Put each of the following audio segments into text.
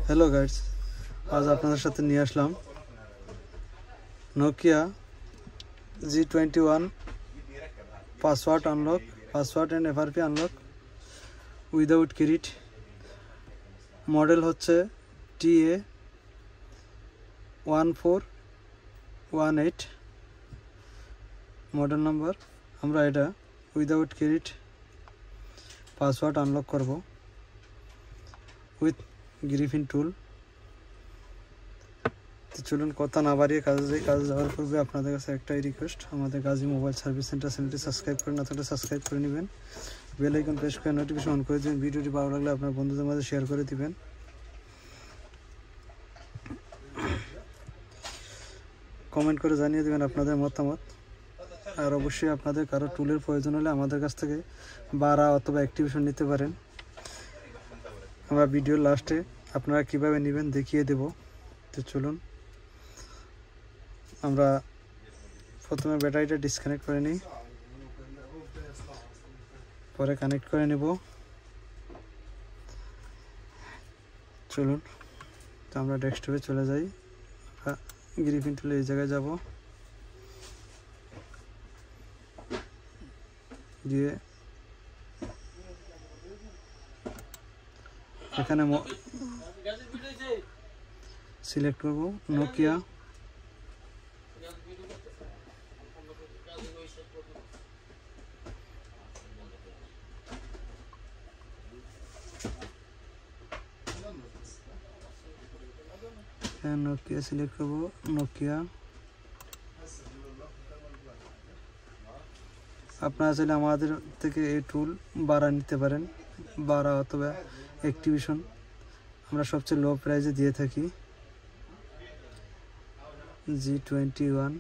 Hello guys, আজ আপনাদের সাথে নিয়ে আসলাম Nokia G21 password and FRP unlock without credit. Model হচ্ছে TA1418 মডেল নাম্বার। আমরা এটা উইদাউট ক্রেডিট পাসওয়ার্ড আনলক করব উইথ গ্রিফিন টুল। তো চলুন কথা না বাড়িয়ে কাজে যাওয়ার পূর্বে আপনাদের কাছে একটাই রিকোয়েস্ট, আমাদের গাজী মোবাইল সার্ভিস সেন্টার চ্যানেলটি সাবস্ক্রাইব করে না থাকলে সাবস্ক্রাইব করে নেবেন, বেল আইকন প্রেস করে নোটিফিকেশন অন করে দেবেন। ভিডিওটি ভালো লাগলে আপনার বন্ধুদের মাঝে শেয়ার করে দিবেন। কমেন্ট করে জানিয়ে দেবেন আপনাদের মতামত। আর অবশ্যই আপনাদের কারো টুলের প্রয়োজন হলে আমাদের কাছ থেকে বাড়া অথবা অ্যাক্টিভেশন নিতে পারেন। আমরা ভিডিওর লাস্টে আপনারা কিভাবে নেবেন দেখিয়ে দেব। তো চলুন আমরা প্রথমে ব্যাটারিটা ডিসকানেক্ট করে নিই, পরে কানেক্ট করে নেব। চলুন তো আমরা ডেস্কটপে চলে যাই। গ্রিফিন টুলে এই জায়গায় যাব, দিয়ে এখানে সিলেক্ট করব নোকিয়া। নোকিয়া সিলেক্ট করব, নোকিয়া। আপনারা চাইলে আমাদের থেকে এই টুল বাড়া নিতে পারেন, বাড়া অথবা অ্যাক্টিভেশন আমরা সবচেয়ে লো প্রাইসে দিয়ে থাকি। G21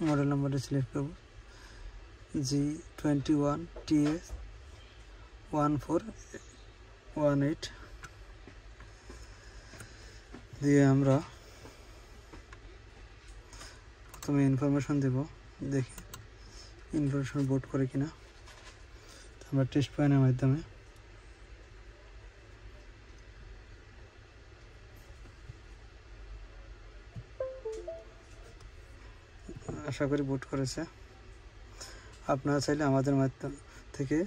মডেল নাম্বারটা সিলেক্ট করব, G21 TA1418 দিয়ে আমরা প্রথমে ইনফরমেশন দেব, দেখি ইনফরমেশন বোর্ড করে কিনা। আমরা টেস্ট পয়েন্টের মাধ্যমে আশা করি বোট করেছে। আপনারা চাইলে আমাদের মাধ্যম থেকে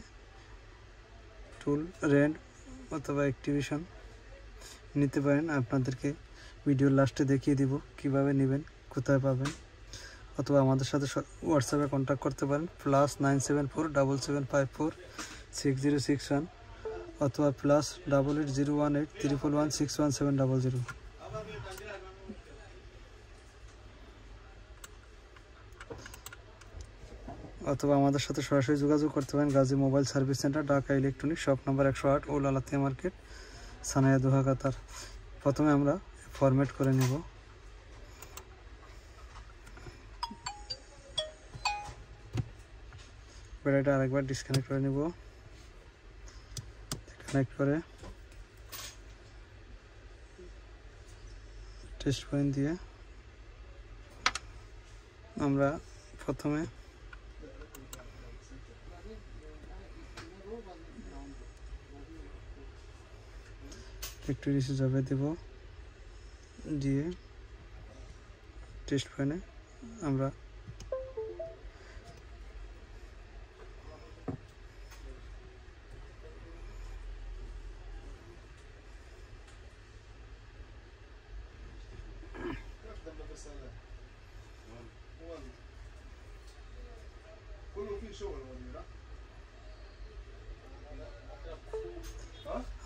টুল রেন্ট অথবা অ্যাক্টিভেশন নিতে পারেন। আপনাদেরকে ভিডিওর লাস্টে দেখিয়ে দিব কিভাবে নেবেন, কোথায় পাবেন, অথবা আমাদের সাথে হোয়াটসঅ্যাপে কন্ট্যাক্ট করতে পারেন +97477546061 অথবা +88018311617000। অথবা আমাদের সাথে সরাসরি যোগাযোগ করতে পারেন Gazi mobile service centre, Dhaka electronic, shop number 108, ওল আলাতিয়া মার্কেট, সানায়া, দোহা, কাতার। প্রথমে আমরা ফরম্যাট করে নেব। ব্যাটারিটা আরেকবার ডিসকানেক্ট করে নেব, কানেক্ট করে টেস্ট পয়েন্ট দিয়ে আমরা প্রথমে একটু রিসে যাবে দেব, দিয়ে টেস্ট পয়েন্টে আমরা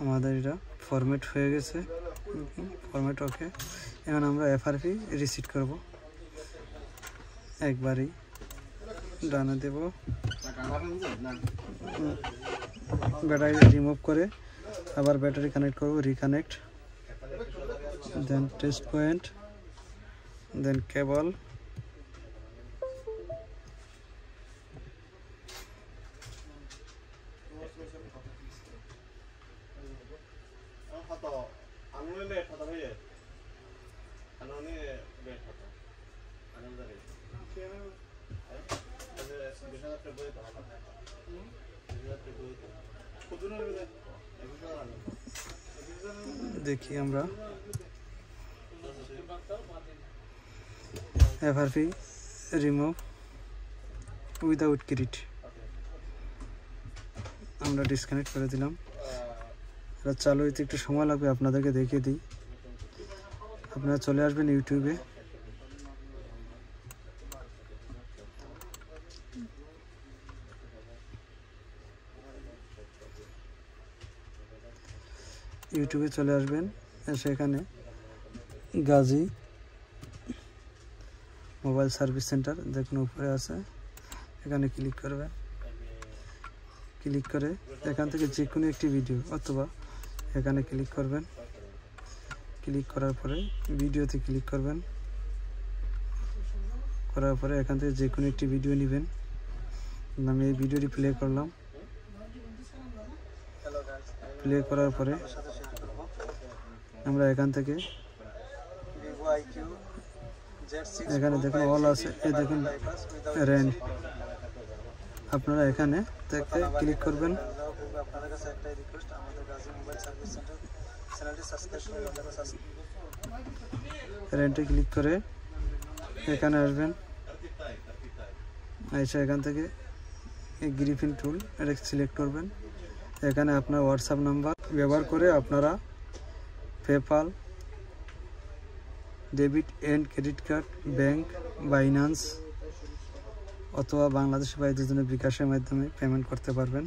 আমাদের এটা ফরম্যাট হয়ে গেছে, ফরম্যাট ওকে। এখন আমরা FRP রিসেট করব, একবারই ডানে দেব, ব্যাটারি রিমুভ করে আবার ব্যাটারি কানেক্ট করব, রিকানেক্ট, দেন টেস্ট পয়েন্ট, দেন কেবল, দেখি আমরা FRP রিমুভ উইদাউট ক্রেডিট আমরা ডিসকানেক্ট করে দিলাম। এটা চালু হইতে একটু সময় লাগবে, আপনাদেরকে দেখিয়ে দিই। আপনারা চলে আসবেন ইউটিউবে, চলে আসবেন। সেখানে গাজী মোবাইল সার্ভিস সেন্টার দেখুন উপরে আছে, এখানে ক্লিক করবেন। ক্লিক করে এখান থেকে যে কোনো একটি ভিডিও অথবা এখানে ক্লিক করবেন। ক্লিক করার পরে ভিডিওতে ক্লিক করবেন। করার পরে এখান থেকে যে কোনো একটি ভিডিও নেবেন। আমি এই ভিডিওটি প্লে করলাম। প্লে করার পরে আমরা এখান থেকে এখানে দেখুন অল আছে, এই দেখুন রেন্ট, আপনারা এখানে থেকে ক্লিক করবেন। আপনাদের কাছে একটাই রিকোয়েস্ট, আমাদের গাজী মোবাইল সার্ভিস সেন্টার চ্যানেলটি সাবস্ক্রাইব করে রেন্টে ক্লিক করে এখানে আসবেন। এসে এখান থেকে এই গ্রিফিন টুল এটা সিলেক্ট করবেন। এখানে আপনার হোয়াটসঅ্যাপ নাম্বার ব্যবহার করে আপনারা PayPal, debit and credit card, bank, Binance অথবা বাংলাদেশি ভাইদের জন্য বিকাশের মাধ্যমে পেমেন্ট করতে পারবেন।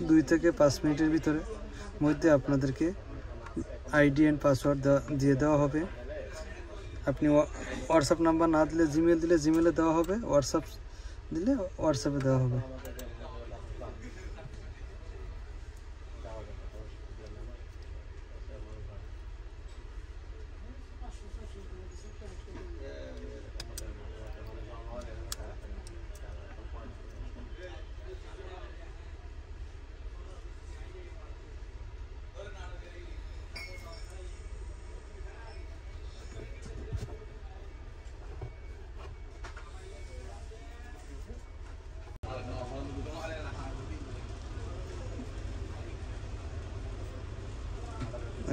দুই থেকে 5 মিনিটের ভিতরে মধ্যে আপনাদেরকে আইডি এন্ড পাসওয়ার্ড দিয়ে দেওয়া হবে। আপনি হোয়াটসঅ্যাপ নাম্বার না দিলে জিমেল দিলে জিমেলে দেওয়া হবে, হোয়াটসঅ্যাপ দিলে হোয়াটসঅ্যাপে দেওয়া হবে।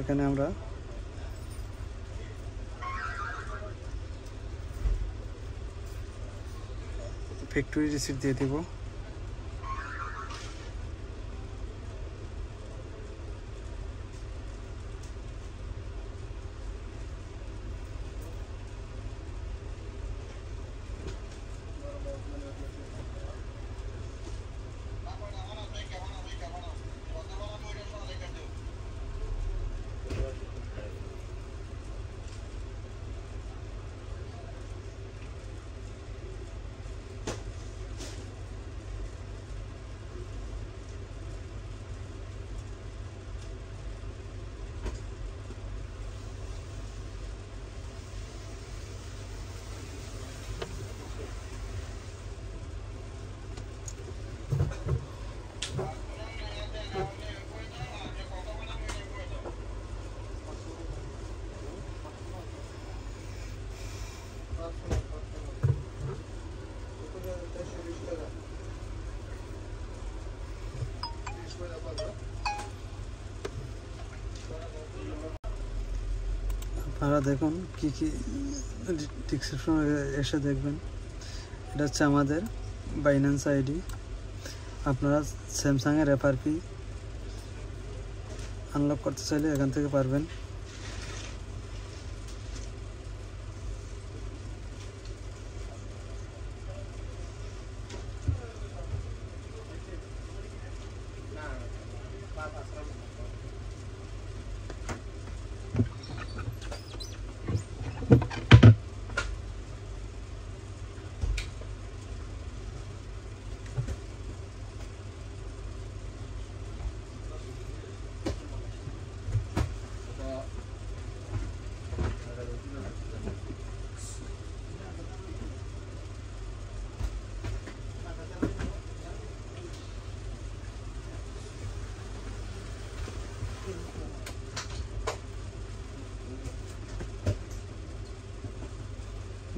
এখানে আমরা ফ্যাক্টরি রিসিট দিয়ে দেব। আপনারা দেখুন কি কি ডিসক্রিপশনে এসে দেখবেন। এটা হচ্ছে আমাদের বাইন্যান্স আইডি। আপনারা স্যামসাংয়ের FRP আনলক করতে চাইলে এখান থেকে পারবেন।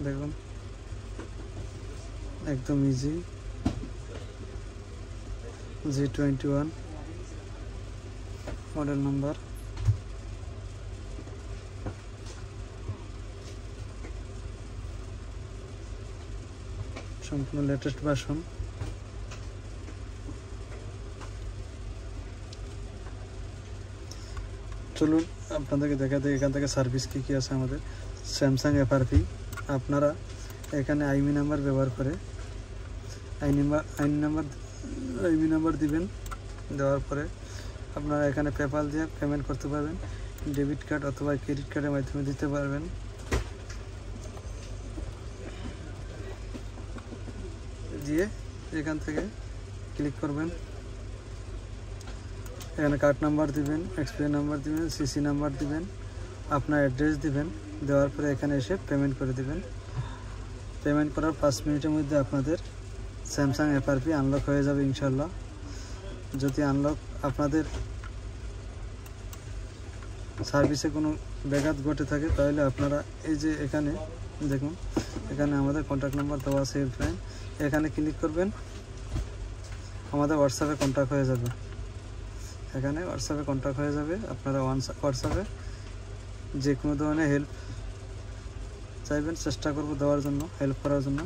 দেখুন একদম ইজি G21 মডেল নাম্বার। সম্পূর্ণ লেটেস্ট ভার্সন। চলুন আপনাদেরকে দেখা দেয় এখান থেকে সার্ভিস কী কী আছে আমাদের। স্যামসাং FRP আপনারা এখানে আইমি নাম্বার ব্যবহার করে আইমি নাম্বার দিবেন। দেওয়ার পরে আপনারা এখানে পেপাল দিয়ে পেমেন্ট করতে পারবেন, ডেবিট কার্ড অথবা ক্রেডিট কার্ডের মাধ্যমে দিতে পারবেন। দিয়ে এখান থেকে ক্লিক করবেন, এখানে কার্ড নাম্বার দিবেন, এক্সপিআই নাম্বার দিবেন, সিসি নাম্বার দিবেন, আপনার অ্যাড্রেস দিবেন। দেওয়ার পরে এখানে এসে পেমেন্ট করে দিবেন। পেমেন্ট করার 5 মিনিটের মধ্যে আপনাদের স্যামসাং FRP আনলক হয়ে যাবে ইনশাল্লাহ। যদি আনলক আপনাদের সার্ভিসে কোনো ব্যাঘাত ঘটে থাকে তাহলে আপনারা এই যে এখানে দেখুন, এখানে আমাদের কন্ট্যাক্ট নাম্বার দেওয়া আছে হেল্পলাইন, এখানে ক্লিক করবেন, আমাদের হোয়াটসঅ্যাপে কন্ট্যাক্ট হয়ে যাবে। এখানে হোয়াটসঅ্যাপে কন্ট্যাক্ট হয়ে যাবে। আপনারা হোয়াটসঅ্যাপে যে কোনো ধরনের হেল্প চাইবেন চেষ্টা করব দেওয়ার জন্য, হেল্প করার জন্য।